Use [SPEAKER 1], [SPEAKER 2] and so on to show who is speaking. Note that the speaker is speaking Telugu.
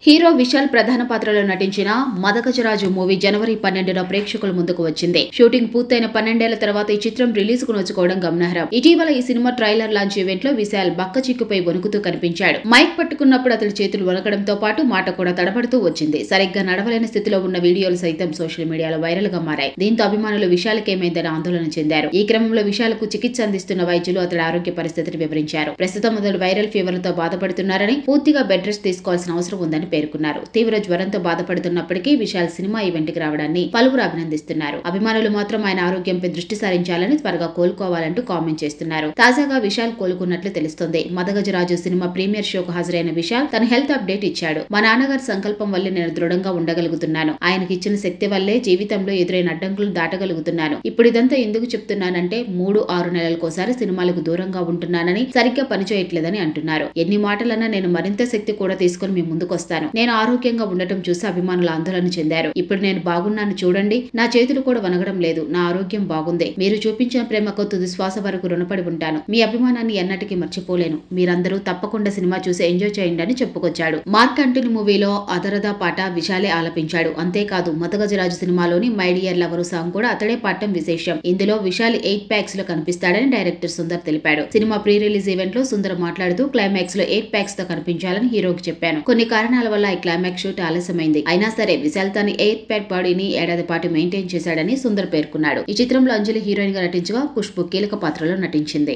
[SPEAKER 1] హీరో విశాల్ ప్రధాన పాత్రలో నటించిన మదగజరాజు మూవీ జనవరి 12న ప్రేక్షకుల ముందుకు వచ్చింది. షూటింగ్ పూర్తయిన 12 ఏళ్ల తర్వాత ఈ చిత్రం రిలీజ్ కు నోచుకోవడం గమనార్హం. ఇటీవల ఈ సినిమా ట్రైలర్ లాంచ్ ఈవెంట్ లో విశాల్ బక్కచిక్కుపై వణుకుతూ కనిపించాడు. మైక్ పట్టుకున్నప్పుడు అతడి చేతులు వణకడంతో పాటు మాట కూడా తడబడుతూ వచ్చింది. సరిగ్గా నడవలేని స్థితిలో ఉన్న వీడియోలు సైతం సోషల్ మీడియాలో వైరల్ గా మారాయి. దీంతో అభిమానులు విశాల్కి ఏమైందని ఆందోళన చెందారు. ఈ క్రమంలో విశాల్ కు చికిత్స అందిస్తున్న వైద్యులు అతడి ఆరోగ్య పరిస్థితిని వివరించారు. ప్రస్తుతం అతడు వైరల్ ఫీవర్లతో బాధపడుతున్నారని, పూర్తిగా బెడ్ రెస్ట్ తీసుకోవాల్సిన అవసరం ఉందని పేర్కొన్నారు. తీవ్ర జ్వరంతో బాధపడుతున్నప్పటికీ విశాల్ సినిమా ఈవెంట్ కి రావడాన్ని పలువురు అభినందిస్తున్నారు. అభిమానులు మాత్రం ఆయన ఆరోగ్యంపై దృష్టి సారించాలని, త్వరగా కోలుకోవాలంటూ కామెంట్ చేస్తున్నారు. తాజాగా విశాల్ కోలుకున్నట్లు తెలుస్తోంది. మదగజరాజు సినిమా ప్రీమియర్ షోకు హాజరైన విశాల్ తన హెల్త్ అప్డేట్ ఇచ్చాడు. మా నాన్నగారి సంకల్పం వల్లే నేను దృఢంగా ఉండగలుగుతున్నాను. ఆయనకి ఇచ్చిన శక్తి వల్లే జీవితంలో ఎదురైన అడ్డంకులను దాటగలుగుతున్నాను. ఇప్పుడు ఇదంతా ఎందుకు చెప్తున్నానంటే 3-6 నెలలకోసారి సినిమాలకు దూరంగా ఉంటున్నానని, సరిగ్గా పనిచేయట్లేదని అంటున్నారు. ఎన్ని మాటలన్నా నేను మరింత శక్తి కూడా తీసుకుని మీ ముందుకొస్తాను. నేను ఆరోగ్యంగా ఉండటం చూసి అభిమానులు ఆందోళన చెందారు. ఇప్పుడు నేను బాగున్నాను చూడండి, నా చేతులు కూడా వనగడం లేదు. నా ఆరోగ్యం బాగుంది. మీరు చూపించిన ప్రేమకు తుది శ్వాస వరకు రుణపడి ఉంటాను. మీ అభిమానాన్ని ఎన్నటికీ మర్చిపోలేను. మీరందరూ తప్పకుండా సినిమా చూసి ఎంజాయ్ చేయండి అని చెప్పుకొచ్చాడు. మార్క్ యాంటనీ మూవీలో అదరదా పాట విశాలే ఆలపించాడు. అంతేకాదు మదగజరాజు సినిమాలోని మై డియర్ లవరు సాంగ్ కూడా అతడే పాడటం విశేషం. ఇందులో విశాల్ 8 ప్యాక్స్ లో కనిపిస్తాడని డైరెక్టర్ సుందర్ తెలిపాడు. సినిమా ప్రీ రిలీజ్ ఈవెంట్ లో సుందర్ మాట్లాడుతూ క్లైమాక్స్ లో 8 ప్యాక్స్ తో కనిపించాలని హీరోకి చెప్పాను. కొన్ని కారణాల వల్ల ఈ క్లైమాక్స్ షూట్ ఆలస్యమైంది. అయినా సరే విశాల్ తన 8 ప్యాక్ బాడీని ఏడాది పాటు మెయింటైన్ చేశాడని సుందర్ పేర్కొన్నాడు. ఈ చిత్రంలో అంజలి హీరోయిన్ గా నటించగా ఖుష్బూ కీలక పాత్రలో నటించింది.